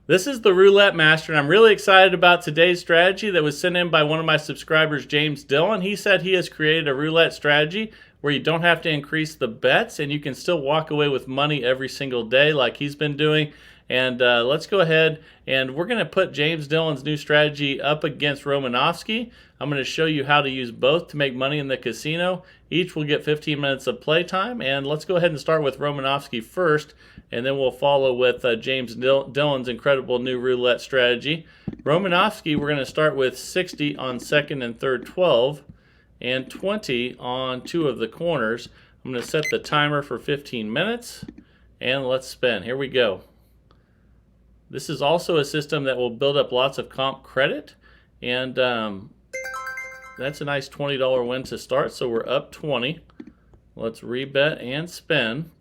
This is the Roulette Master, and I'm really excited about today's strategy that was sent in by one of my subscribers, James Dillon. He said he has created a roulette strategy where you don't have to increase the bets and you can still walk away with money every single day like he's been doing. And let's go ahead and we're going to put James Dillon's new strategy up against Romanovsky. I'm going to show you how to use both to make money in the casino. Each will get 15 minutes of playtime. And let's go ahead and start with Romanovsky first, and then we'll follow with James Dillon's incredible new roulette strategy. Romanovsky, we're going to start with 60 on second and third 12 and 20 on two of the corners. I'm going to set the timer for 15 minutes and let's spin. Here we go. This is also a system that will build up lots of comp credit, and that's a nice $20 win to start, so we're up 20. Let's rebet and spin.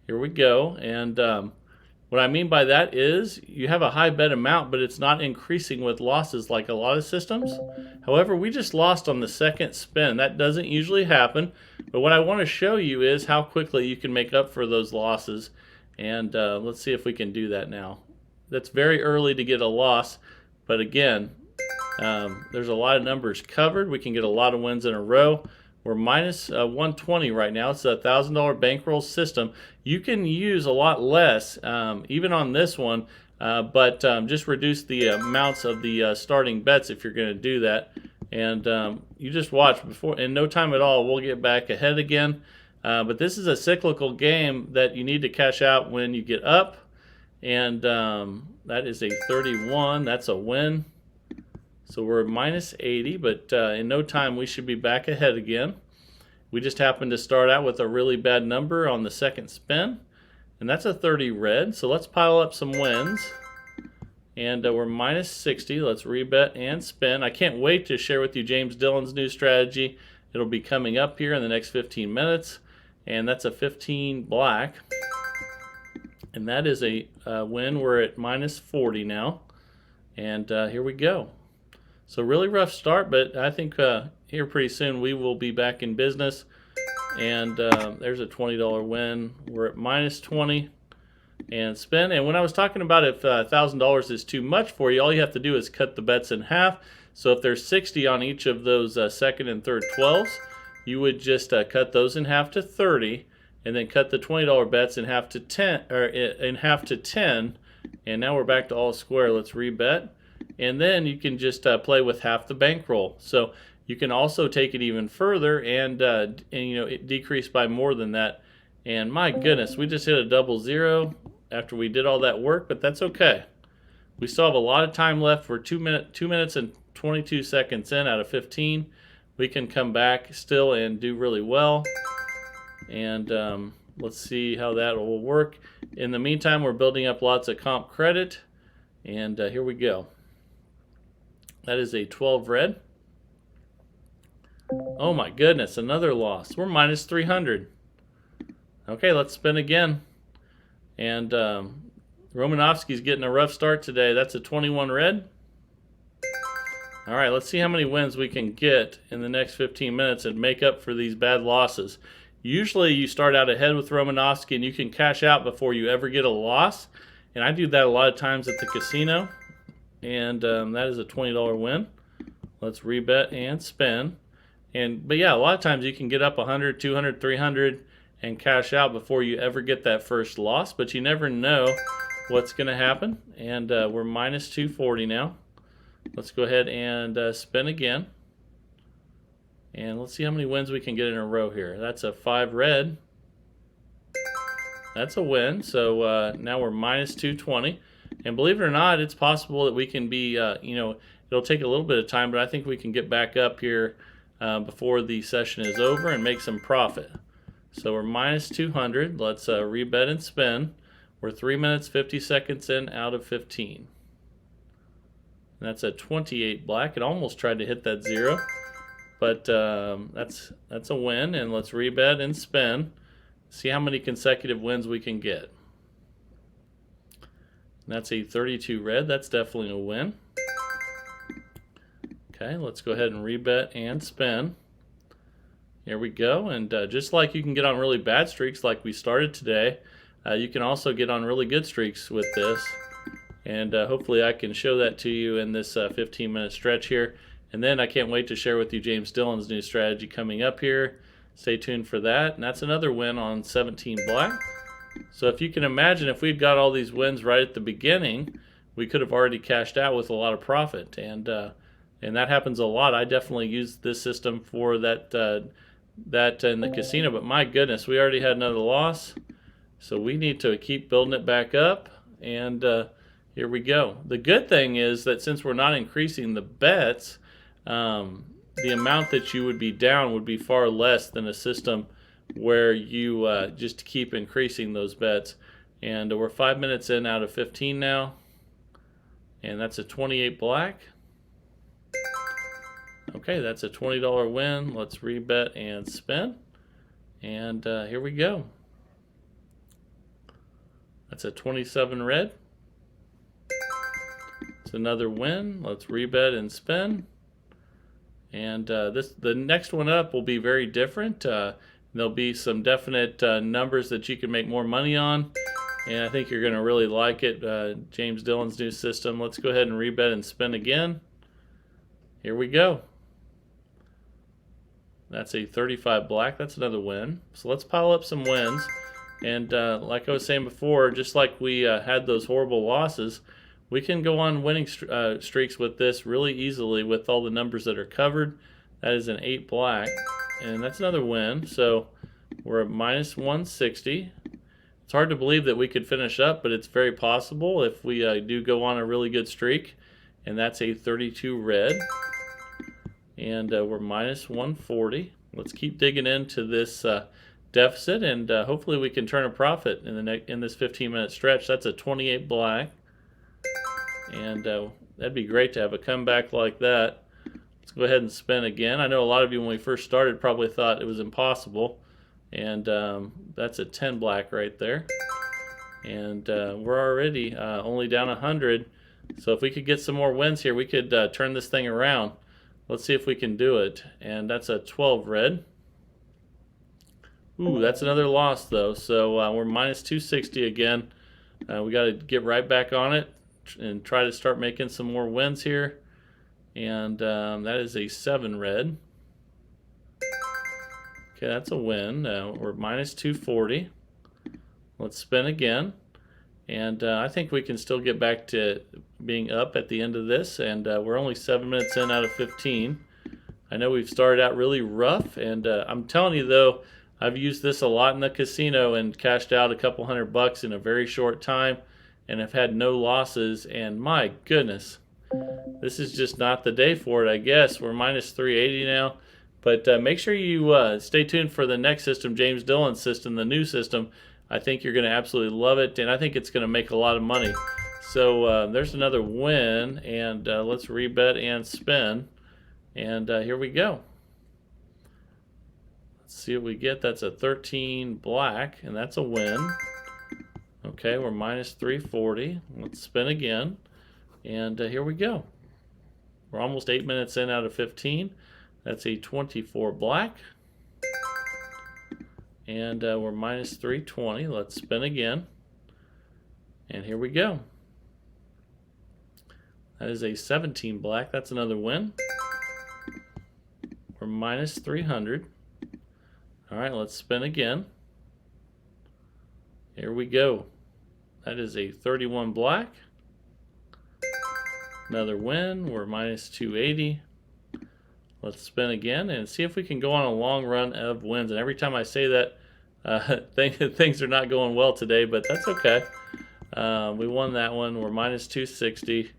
Here we go, and what I mean by that is you have a high bet amount, but it's not increasing with losses like a lot of systems. However, we just lost on the second spin. That doesn't usually happen, but what I want to show you is how quickly you can make up for those losses, and let's see if we can do that now. That's very early to get a loss, but again, there's a lot of numbers covered. We can get a lot of wins in a row. We're minus 120 right now. It's a $1,000 bankroll system. You can use a lot less, even on this one, but just reduce the amounts of the starting bets if you're going to do that. And you just watch. Before, in no time at all, we'll get back ahead again. But this is a cyclical game that you need to cash out when you get up. And that is a 31. That's a win. So we're minus 80, but in no time we should be back ahead again. We just happened to start out with a really bad number on the second spin, and that's a 30 red. So let's pile up some wins, and we're minus 60. Let's rebet and spin. I can't wait to share with you James Dillon's new strategy. It'll be coming up here in the next 15 minutes, and that's a 15 black. And that is a win. We're at minus 40 now. And here we go. So really rough start, but I think here pretty soon we will be back in business. And there's a $20 win. We're at minus 20 and spin. And when I was talking about if $1,000 is too much for you, all you have to do is cut the bets in half. So if there's 60 on each of those second and third 12s, you would just cut those in half to 30. And then cut the $20 bets in half to 10, and now we're back to all square. Let's rebet, and then you can just play with half the bankroll. So you can also take it even further and it decrease by more than that. And my goodness, we just hit a double zero after we did all that work, but that's okay. We still have a lot of time left. We're 2 minutes and 22 seconds in out of 15. We can come back still and do really well. And let's see how that will work. In the meantime, we're building up lots of comp credit, and here we go. That is a 12 red. Oh my goodness, another loss. We're minus 300. Okay, let's spin again. And Romanovsky's getting a rough start today. That's a 21 red. All right, let's see how many wins we can get in the next 15 minutes and make up for these bad losses. Usually you start out ahead with Romanovsky and you can cash out before you ever get a loss. And I do that a lot of times at the casino. And that is a $20 win. Let's rebet and spin. But yeah, a lot of times you can get up 100, 200, 300 and cash out before you ever get that first loss. But you never know what's going to happen. And we're minus 240 now. Let's go ahead and spin again. And let's see how many wins we can get in a row here. That's a 5 red. That's a win. So now we're minus 220. And believe it or not, it's possible that we can be, it'll take a little bit of time, but I think we can get back up here before the session is over and make some profit. So we're minus 200. Let's rebet and spin. We're 3 minutes, 50 seconds in out of 15. And that's a 28 black. It almost tried to hit that zero. But that's a win, and let's rebet and spin. See how many consecutive wins we can get. And that's a 32 red. That's definitely a win. Okay, let's go ahead and rebet and spin. Here we go. And just like you can get on really bad streaks like we started today, you can also get on really good streaks with this. And hopefully I can show that to you in this 15-minute stretch here. And then I can't wait to share with you James Dillon's new strategy coming up here. Stay tuned for that. And that's another win on 17 black. So if you can imagine, if we'd got all these wins right at the beginning, we could have already cashed out with a lot of profit. And that happens a lot. I definitely use this system for that in the casino. But my goodness, we already had another loss. So we need to keep building it back up. And here we go. The good thing is that since we're not increasing the bets, the amount that you would be down would be far less than a system where you just keep increasing those bets. And we're 5 minutes in out of 15 now. And that's a 28 black. Okay, that's a $20 win. Let's rebet and spin. And here we go. That's a 27 red. It's another win. Let's rebet and spin. And the next one up will be very different. There'll be some definite numbers that you can make more money on. And I think you're going to really like it. James Dillon's new system. Let's go ahead and rebet and spin again. Here we go. That's a 35 black. That's another win. So let's pile up some wins. And like I was saying before, just like we had those horrible losses, we can go on winning streaks with this really easily with all the numbers that are covered. That is an 8 black. And that's another win. So we're at minus 160. It's hard to believe that we could finish up, but it's very possible if we do go on a really good streak. And that's a 32 red. And we're minus 140. Let's keep digging into this deficit, and hopefully we can turn a profit in this 15-minute stretch. That's a 28 black. And that'd be great to have a comeback like that. Let's go ahead and spin again. I know a lot of you when we first started probably thought it was impossible. And that's a 10 black right there. And we're already only down 100. So if we could get some more wins here, we could turn this thing around. Let's see if we can do it. And that's a 12 red. Ooh, that's another loss though. So we're minus 260 again. We got to get right back on it and try to start making some more wins here. And that is a 7 red. Okay, that's a win. We're minus 240. Let's spin again. And I think we can still get back to being up at the end of this. And we're only 7 minutes in out of 15. I know we've started out really rough. And I'm telling you, though, I've used this a lot in the casino and cashed out a couple $100 in a very short time. And I've had no losses. And my goodness, this is just not the day for it, I guess. We're minus 380 now. But make sure you stay tuned for the next system, James Dillon's system, the new system. I think you're going to absolutely love it, and I think it's going to make a lot of money. So there's another win, and let's rebet and spin. And here we go. Let's see what we get. That's a 13 black, and that's a win. Okay, we're minus 340. Let's spin again. And here we go. We're almost 8 minutes in out of 15. That's a 24 black. And we're minus 320. Let's spin again. And here we go. That is a 17 black. That's another win. We're minus 300. All right, let's spin again. Here we go. That is a 31 black. Another win. We're minus 280. Let's spin again and see if we can go on a long run of wins. And every time I say that, things are not going well today, but that's okay. We won that one. We're minus 260.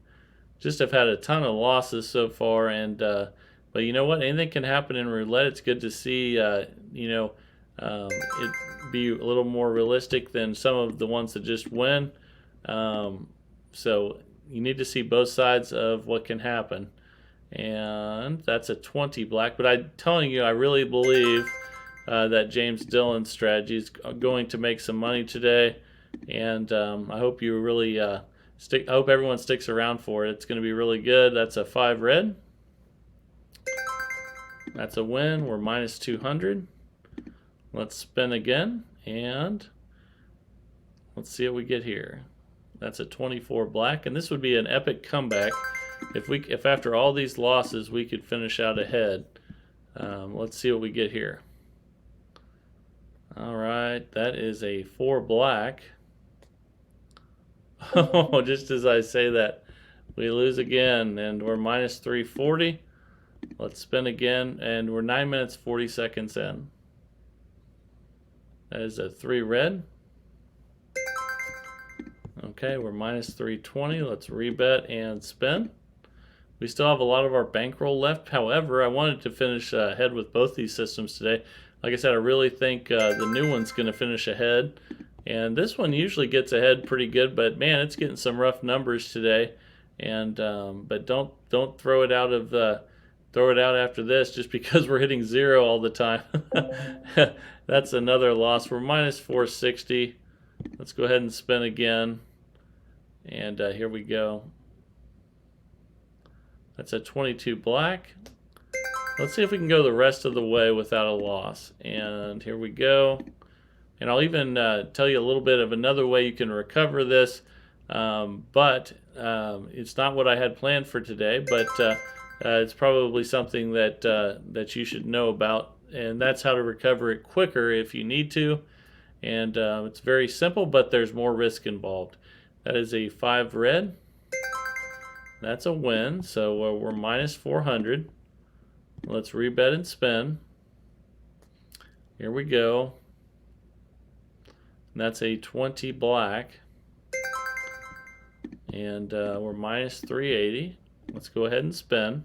Just have had a ton of losses so far, and but you know what? Anything can happen in roulette. It's good to see, it be a little more realistic than some of the ones that just win. So you need to see both sides of what can happen. And that's a 20 black. But I'm telling you, I really believe that James Dillon's strategy is going to make some money today. And I hope you really I hope everyone sticks around for it. It's going to be really good. That's a 5 red. That's a win. We're minus 200. Let's spin again. And let's see what we get here. That's a 24 black, and this would be an epic comeback if after all these losses we could finish out ahead. Let's see what we get here. All right, that is a 4 black. Oh, just as I say that, we lose again, and we're minus 340. Let's spin again, and we're 9 minutes 40 seconds in. That is a 3 red. Okay, we're minus 320. Let's rebet and spin. We still have a lot of our bankroll left. However, I wanted to finish ahead with both these systems today. Like I said, I really think the new one's going to finish ahead. And this one usually gets ahead pretty good, but man, it's getting some rough numbers today. And but don't throw it out after this just because we're hitting 0 all the time. That's another loss. We're minus 460. Let's go ahead and spin again. And here we go. That's a 22 black. Let's see if we can go the rest of the way without a loss. And here we go. And I'll even tell you a little bit of another way you can recover this. But it's not what I had planned for today. But it's probably something that you should know about. And that's how to recover it quicker if you need to. And it's very simple, but there's more risk involved. That is a 5 red. That's a win, so we're minus 400. Let's rebet and spin. Here we go. And that's a 20 black. And we're minus 380. Let's go ahead and spin.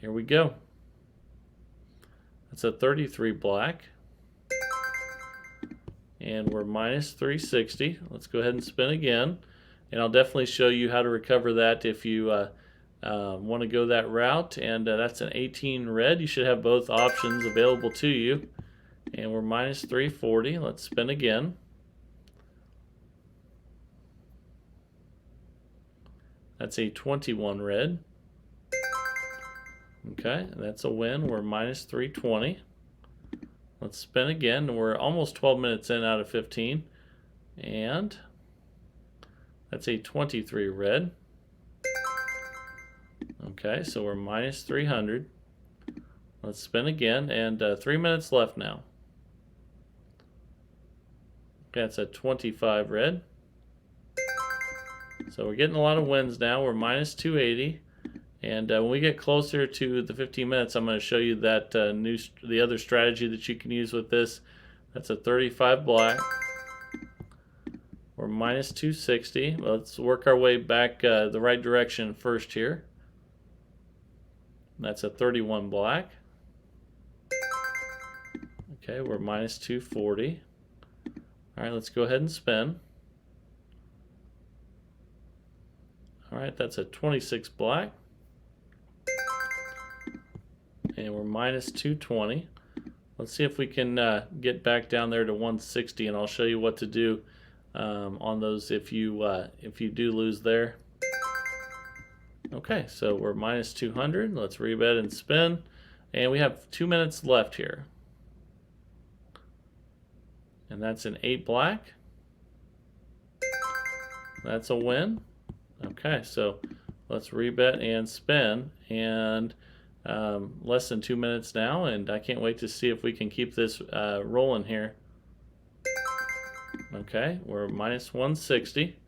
Here we go. That's a 33 black. And we're minus 360. Let's go ahead and spin again. And I'll definitely show you how to recover that if you want to go that route. And that's an 18 red. You should have both options available to you. And we're minus 340. Let's spin again. That's a 21 red. Okay, that's a win. We're minus 320. Let's spin again. We're almost 12 minutes in out of 15. And that's a 23 red. Okay, so we're minus 300. Let's spin again, and 3 minutes left now. Okay, that's a 25 red. So we're getting a lot of wins now. We're minus 280. And when we get closer to the 15 minutes, I'm going to show you that the other strategy that you can use with this. That's a 35 black. We're minus 260. Let's work our way back the right direction first here. That's a 31 black. Okay, we're minus 240. All right, let's go ahead and spin. All right, that's a 26 black. And we're minus 220. Let's see if we can get back down there to 160, and I'll show you what to do on those if you do lose there. Okay, so we're minus 200. Let's rebet and spin, and we have 2 minutes left here. And that's an 8 black. That's a win. Okay, so let's rebet and spin, and less than 2 minutes now, and I can't wait to see if we can keep this rolling here. Okay, we're minus 160.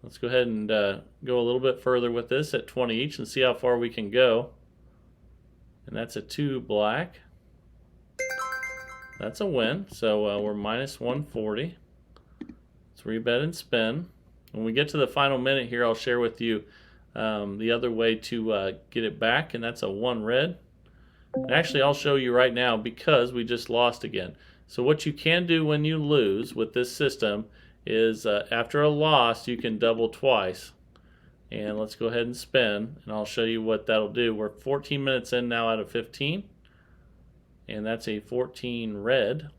Let's go ahead and go a little bit further with this at 20 each and see how far we can go. And that's a 2 black. That's a win, so we're minus 140. Let's rebet and spin. When we get to the final minute here, I'll share with you the other way to get it back, and that's a 1 red. And actually, I'll show you right now because we just lost again. So what you can do when you lose with this system is after a loss, you can double twice. And let's go ahead and spin, and I'll show you what that'll do. We're 14 minutes in now out of 15, and that's a 14 red.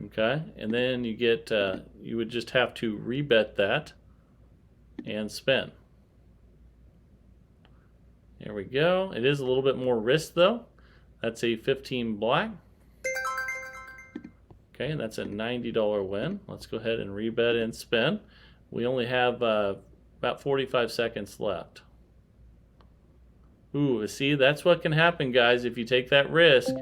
Okay, and then you get, you would just have to rebet that and spin. There we go. It is a little bit more risk though. That's a 15 black. Okay, that's a $90 win. Let's go ahead and rebet and spin. We only have about 45 seconds left. Ooh, see, that's what can happen, guys, if you take that risk.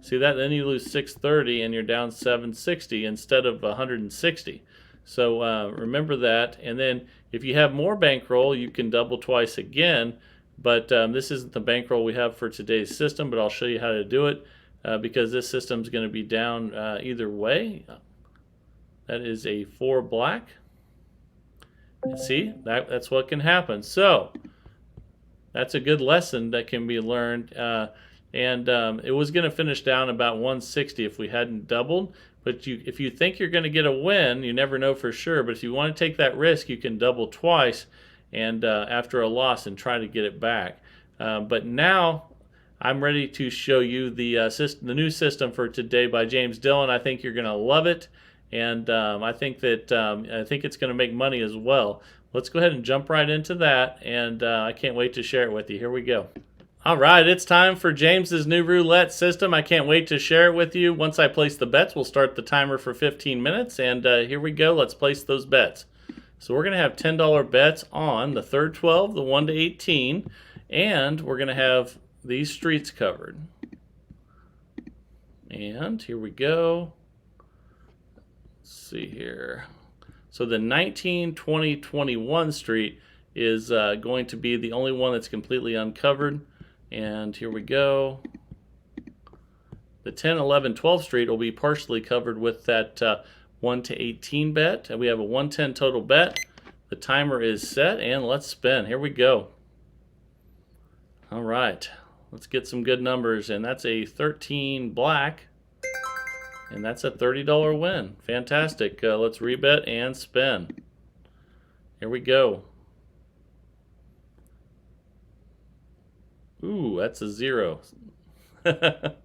See that? Then you lose 630 and you're down 760 instead of 160. So remember that. And then if you have more bankroll, you can double twice again. But this isn't the bankroll we have for today's system, but I'll show you how to do it because this system is going to be down either way. That is a 4 black. And see, that's what can happen. So that's a good lesson that can be learned. It was going to finish down about 160 if we hadn't doubled. But if you think you're going to get a win, you never know for sure. But if you want to take that risk, you can double twice and after a loss and try to get it back. But now I'm ready to show you the new system for today by James Dillon. I think you're going to love it. And I think it's going to make money as well. Let's go ahead and jump right into that, and I can't wait to share it with you. Here we go. All right, it's time for James's new roulette system. I can't wait to share it with you. Once I place the bets, we'll start the timer for 15 minutes, and here we go. Let's place those bets. So we're going to have $10 bets on the third 12, the 1 to 18, and we're going to have these streets covered. And here we go. Let's see here. So the 19, 20, 21 street is going to be the only one that's completely uncovered. And here we go. The 10, 11, 12 street will be partially covered with that 1 to 18 bet. And we have a 110 total bet. The timer is set, and let's spin. Here we go. All right, let's get some good numbers. And that's a 13 black. And that's a $30 win. Fantastic. Let's rebet and spin. Here we go. Ooh, that's a 0. So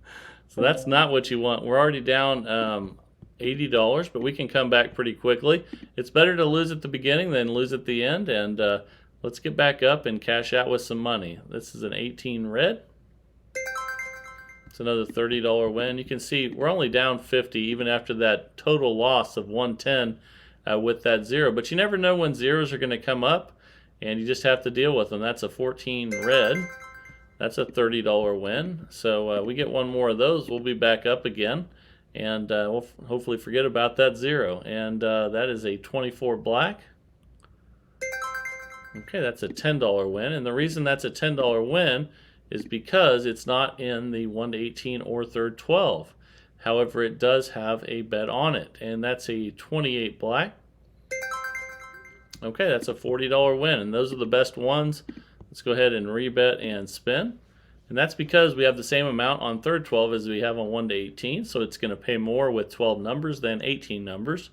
that's not what you want. We're already down $80, but we can come back pretty quickly. It's better to lose at the beginning than lose at the end. And let's get back up and cash out with some money. This is an 18 red. It's another $30 win. You can see we're only down 50 even after that total loss of 110 with that 0. But you never know when zeros are going to come up, and you just have to deal with them. That's a 14 red. That's a $30 win. So we get one more of those, we'll be back up again, and we'll hopefully forget about that 0. And that is a 24 black. Okay, that's a $10 win. And the reason that's a $10 win is because it's not in the 1 to 18 or third 12. However, it does have a bet on it, and that's a 28 black. Okay, that's a $40 win, and those are the best ones. Let's go ahead and rebet and spin. And that's because we have the same amount on third 12 as we have on 1 to 18, so it's going to pay more with 12 numbers than 18 numbers.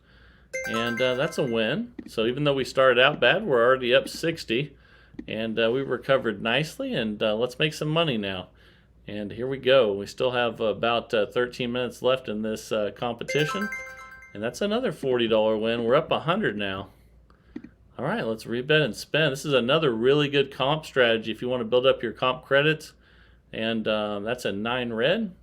And that's a win. So even though we started out bad, we're already up 60. And we recovered nicely, and let's make some money now. And here we go. We still have about 13 minutes left in this competition, and that's another $40 win. We're up 100 now. All right, let's rebet and spin. This is another really good comp strategy if you want to build up your comp credits, and that's a 9 red.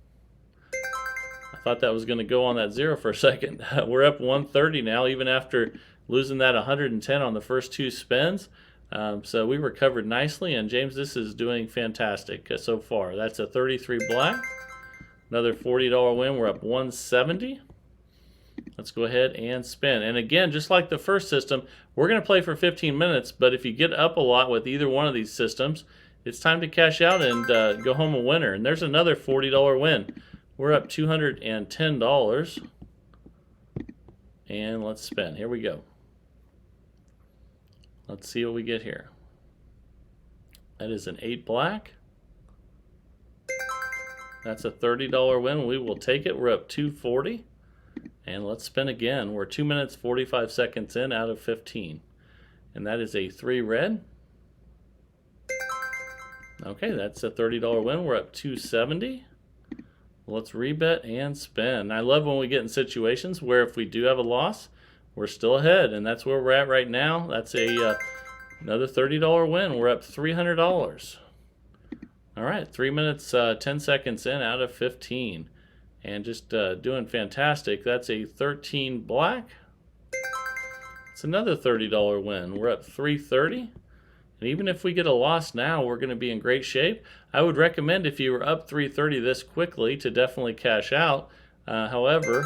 I thought that was going to go on that 0 for a second. We're up 130 now, even after losing that 110 on the first 2 spins. So we recovered nicely, and James, this is doing fantastic so far. That's a 33 black. Another $40 win. We're up 170. Let's go ahead and spin. And again, just like the first system, we're going to play for 15 minutes, but if you get up a lot with either one of these systems, it's time to cash out and go home a winner. And there's another $40 win. We're up $210. And let's spin. Here we go. Let's see what we get here. That is an 8 black. That's a $30 win. We will take it. We're up 240. And let's spin again. We're 2 minutes 45 seconds in out of 15. And that is a 3 red. Okay, that's a $30 win. We're up 270. Let's rebet and spin. I love when we get in situations where if we do have a loss, we're still ahead, and that's where we're at right now. That's another $30 win. We're up $300. All right, 3 minutes 10 seconds in out of 15. and just doing fantastic. That's a 13 black. It's another $30 win. We're up 330. And even if we get a loss now, we're going to be in great shape. I would recommend, if you were up 330 this quickly, to definitely cash out. However,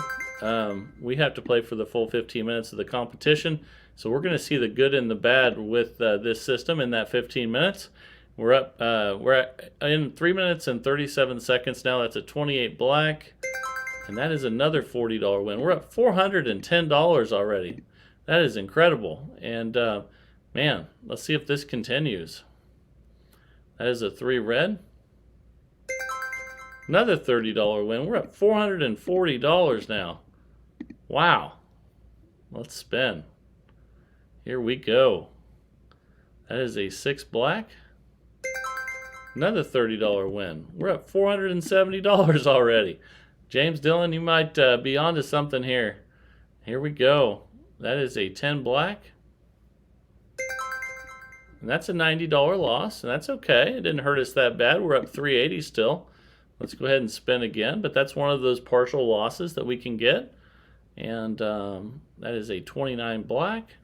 we have to play for the full 15 minutes of the competition. So we're going to see the good and the bad with this system in that 15 minutes. We're up. We're in 3 minutes and 37 seconds now. That's a 28 black, and that is another $40 win. We're up $410 already. That is incredible. And man, let's see if this continues. That is a 3 red. Another $30 win. We're up $440 now. Wow. Let's spin. Here we go. That is a 6 black. Another $30 win. We're up $470 already. James Dillon, you might be onto something here. Here we go. That is a 10 black. And that's a $90 loss, and that's okay. It didn't hurt us that bad. We're up 380 still. Let's go ahead and spin again, but that's one of those partial losses that we can get. And that is a 29 black.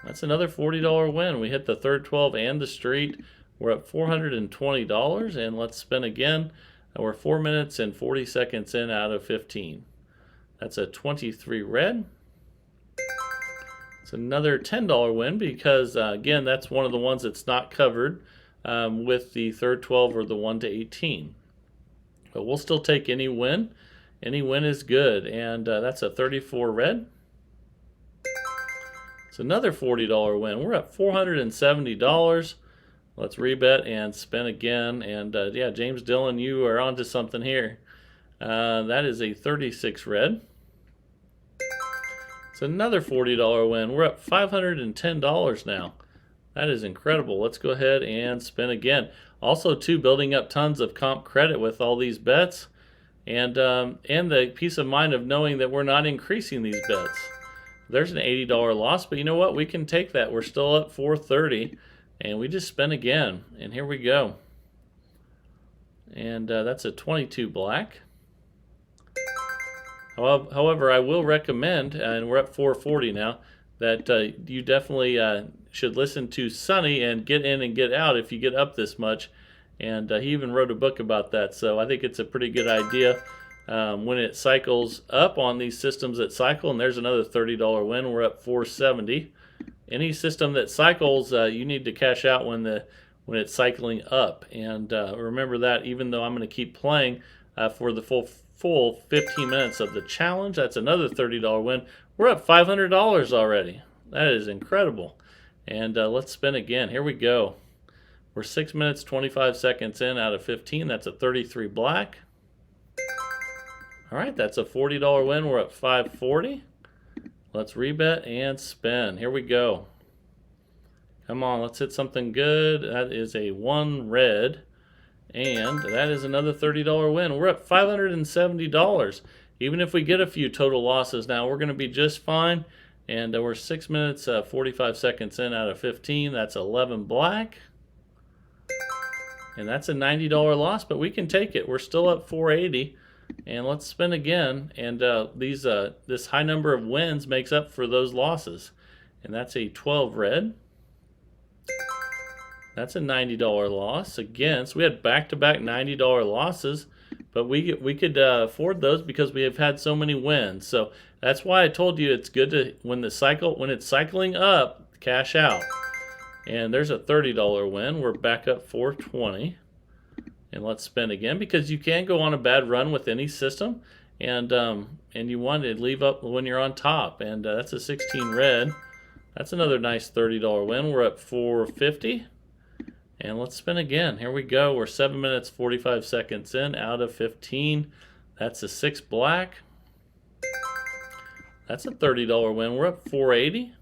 That's another $40 win. We hit the third 12 and the street. We're up $420, and let's spin again. We're 4 minutes and 40 seconds in out of 15. That's a 23 red. It's another $10 win because, again, that's one of the ones that's not covered with the third 12 or the 1 to 18. But we'll still take any win. Any win is good, and that's a 34 red. It's another $40 win. We're up $470. Let's rebet and spin again. And yeah, James Dillon, you are onto something here. That is a 36 red. It's another $40 win. We're up $510 now. That is incredible. Let's go ahead and spin again. Also, too, building up tons of comp credit with all these bets, and the peace of mind of knowing that we're not increasing these bets. There's an $80 loss, but you know what? We can take that. We're still up $430, and we just spin again. And here we go. And that's a 22 black. However, I will recommend, and we're at 440 now, that you definitely should listen to Sonny and get in and get out if you get up this much. And he even wrote a book about that, so I think it's a pretty good idea. When it cycles up on these systems that cycle, and there's another $30 win, we're up 470. Any system that cycles, you need to cash out when it's cycling up. And remember that, even though I'm going to keep playing for the full 15 minutes of the challenge. That's another $30 win. We're up $500 already. That is incredible. And let's spin again. Here we go. We're 6 minutes 25 seconds in out of 15. That's a 33 black. All right, that's a $40 win. We're up $540. Let's rebet and spin. Here we go. Come on, let's hit something good. That is a 1 red. And that is another $30 win. We're up $570. Even if we get a few total losses now, we're going to be just fine. And we're 6 minutes 45 seconds in out of 15. That's 11 black. And that's a $90 loss, but we can take it. We're still up 480. And let's spin again. And this high number of wins makes up for those losses. And that's a 12 red. That's a $90 loss. Again, so we had back-to-back $90 losses, but we could afford those because we have had so many wins. So that's why I told you it's good to, when it's cycling up, cash out. And there's a $30 win. We're back up 420. And let's spin again, because you can go on a bad run with any system, and you want to leave up when you're on top. And that's a 16 red. That's another nice $30 win. We're up 450. And let's spin again. Here we go. We're 7 minutes 45 seconds in out of 15. That's a 6 black. That's a $30 win. We're up 480.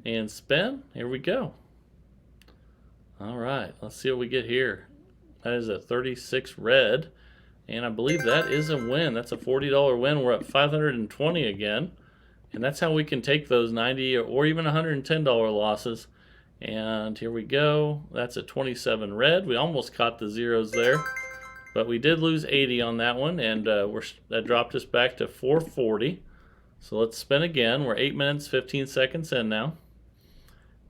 And spin. Here we go. All right. Let's see what we get here. That is a 36 red. And I believe that is a win. That's a $40 win. We're up 520 again. And that's how we can take those 90 or even $110 losses. And here we go. That's a 27 red. We almost caught the zeros there. But we did lose 80 on that one, and that dropped us back to 440. So let's spin again. We're 8 minutes, 15 seconds in now.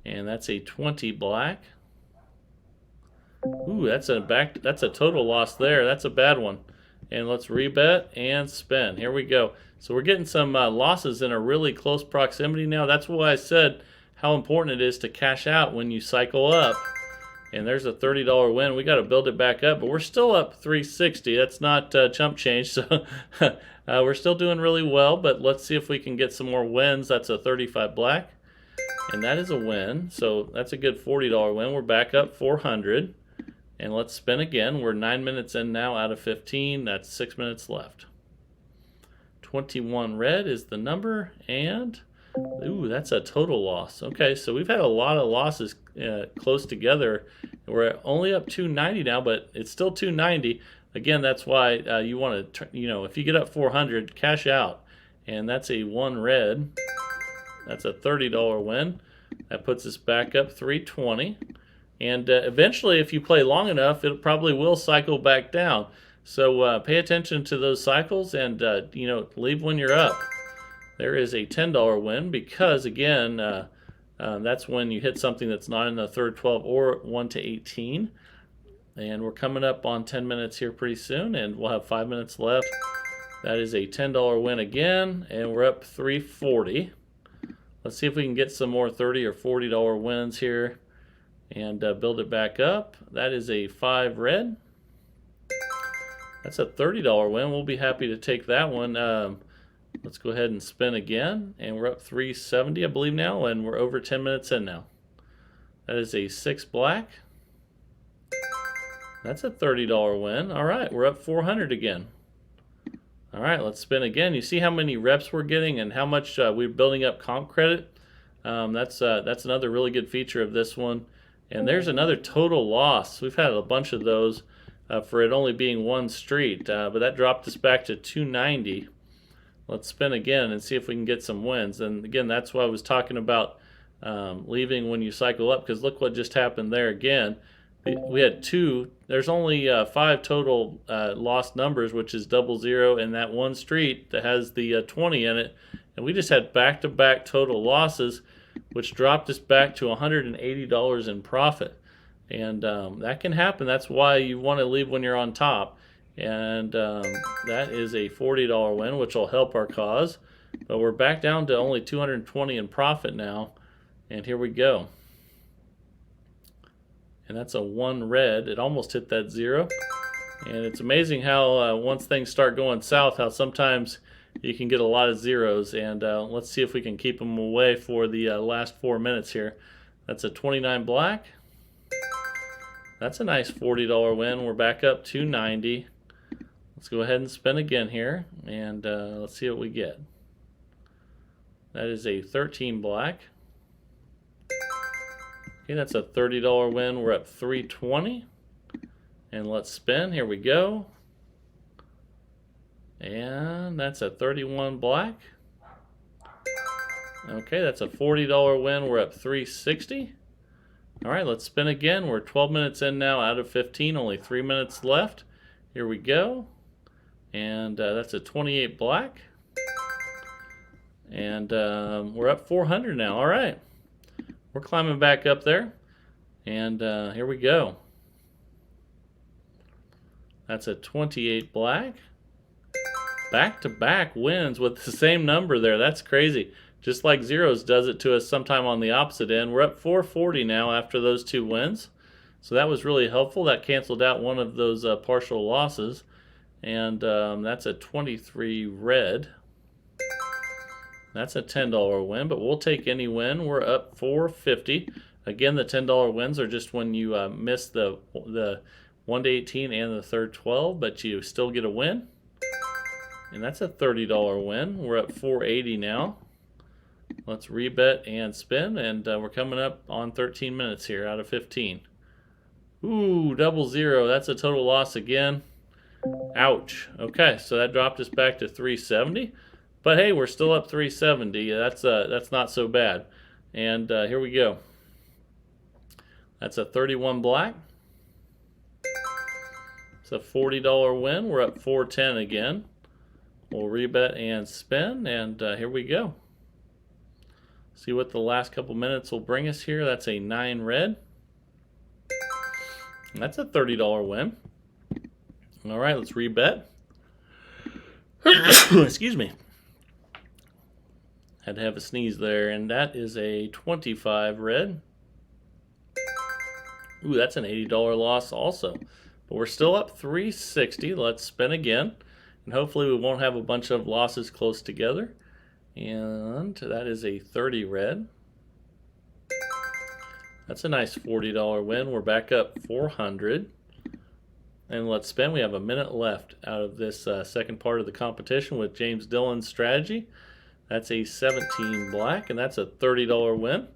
And that's a 20 black. Ooh, that's a total loss there. That's a bad one. And let's rebet and spin. Here we go. So we're getting some losses in a really close proximity now. That's why I said how important it is to cash out when you cycle up. And there's a $30 win. We got to build it back up, but we're still up 360. That's not chump change, so we're still doing really well. But let's see if we can get some more wins. That's a 35 black, and that is a win. So that's a good $40 win. We're back up 400. And let's spin again. We're 9 minutes in now out of 15. That's 6 minutes left. 21 red is the number, and ooh, that's a total loss. Okay, so we've had a lot of losses close together. We're only up 290 now, but it's still 290. Again, that's why you want to, if you get up 400, cash out. And that's a 1 red. That's a $30 win. That puts us back up 320. And eventually, if you play long enough, it probably will cycle back down. So pay attention to those cycles and, leave when you're up. There is a $10 win because, again, that's when you hit something that's not in the third 12 or 1 to 18. And we're coming up on 10 minutes here pretty soon, and we'll have 5 minutes left. That is a $10 win again, and we're up 340. Let's see if we can get some more $30 or $40 wins here and build it back up. That is a 5 red. That's a $30 win. We'll be happy to take that one. Let's go ahead and spin again, and we're up 370, I believe now, and we're over 10 minutes in now. That is a 6 black. That's a $30 win. All right, we're up 400 again. All right, let's spin again. You see how many reps we're getting and how much we're building up comp credit? That's another really good feature of this one. And there's another total loss. We've had a bunch of those for it only being one street, but that dropped us back to 290. Let's spin again and see if we can get some wins. And again, that's why I was talking about leaving when you cycle up, because look what just happened there again. We had 2. There's only 5 total lost numbers, which is 00 and that one street that has the 20 in it. And we just had back-to-back total losses, which dropped us back to $180 in profit. And that can happen. That's why you want to leave when you're on top. And that is a $40 win, which will help our cause. But we're back down to only 220 in profit now. And here we go. And that's a 1 red. It almost hit that 0. And it's amazing how once things start going south, how sometimes you can get a lot of zeros. And let's see if we can keep them away for the last 4 minutes here. That's a 29 black. That's a nice $40 win. We're back up 290. Let's go ahead and spin again here, and let's see what we get. That is a 13 black. Okay, that's a $30 win. We're up 320. And let's spin. Here we go. And that's a 31 black. Okay, that's a $40 win. We're up 360. All right, let's spin again. We're 12 minutes in now out of 15. Only 3 minutes left. Here we go. And that's a 28 black. And we're up 400 now. All right. We're climbing back up there. And here we go. That's a 28 black. Back-to-back wins with the same number there. That's crazy. Just like zeros does it to us sometime on the opposite end. We're up 440 now after those 2 wins. So that was really helpful. That canceled out one of those partial losses. And that's a 23 red. That's a $10 win, but we'll take any win. We're up 450. Again, the $10 wins are just when you miss the 1 to 18 and the third 12, but you still get a win. And that's a $30 win. We're up 480 now. Let's rebet and spin, and we're coming up on 13 minutes here out of 15. Ooh, 00. That's a total loss again. Ouch. Okay, so that dropped us back to 370. But hey, we're still up 370. That's not so bad. And here we go. That's a 31 black. It's a $40 win. We're up 410 again. We'll rebet and spin, and here we go. See what the last couple minutes will bring us here. That's a 9 red. And that's a $30 win. All right, let's rebet. Excuse me. Had to have a sneeze there, and that is a 25 red. Ooh, that's an $80 loss also. But we're still up 360. Let's spin again. And hopefully we won't have a bunch of losses close together. And that is a 30 red. That's a nice $40 win. We're back up 400. And let's spin. We have a minute left out of this second part of the competition with James Dillon's strategy. That's a 17 black, and that's a $30 win.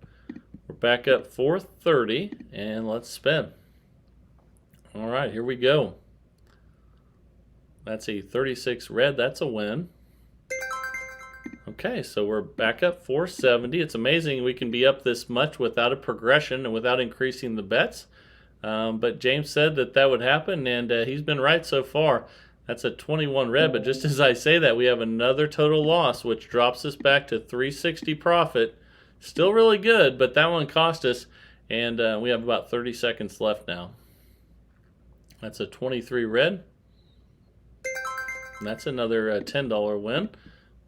We're back up 430, and let's spin. All right, here we go. That's a 36 red. That's a win. Okay, so we're back up 470. It's amazing we can be up this much without a progression and without increasing the bets. But James said that that would happen, and he's been right so far. That's a 21 red, but just as I say that, we have another total loss, which drops us back to 360 profit. Still really good, but that one cost us, and we have about 30 seconds left now. That's a 23 red. And that's another $10 win.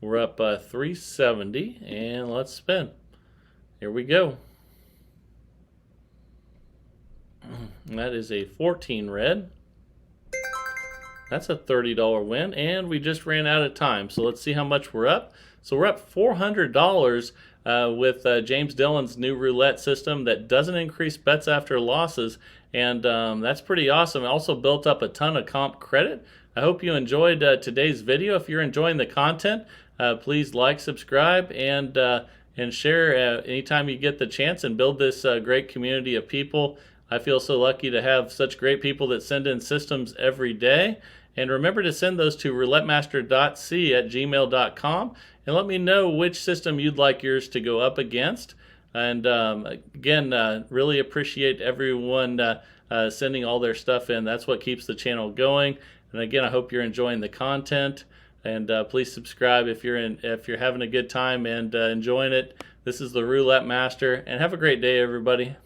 We're up 370, and let's spin. Here we go. And that is a 14 red. That's a $30 win, and we just ran out of time. So let's see how much we're up. So we're up $400 with James Dillon's new roulette system that doesn't increase bets after losses, and that's pretty awesome. It also built up a ton of comp credit. I hope you enjoyed today's video. If you're enjoying the content, please like, subscribe, and share anytime you get the chance, and build this great community of people. I feel so lucky to have such great people that send in systems every day. And remember to send those to roulettemaster.c@gmail.com and let me know which system you'd like yours to go up against. And again, really appreciate everyone sending all their stuff in. That's what keeps the channel going. And again, I hope you're enjoying the content. And please subscribe if you're having a good time and enjoying it. This is the Roulette Master, and have a great day, everybody.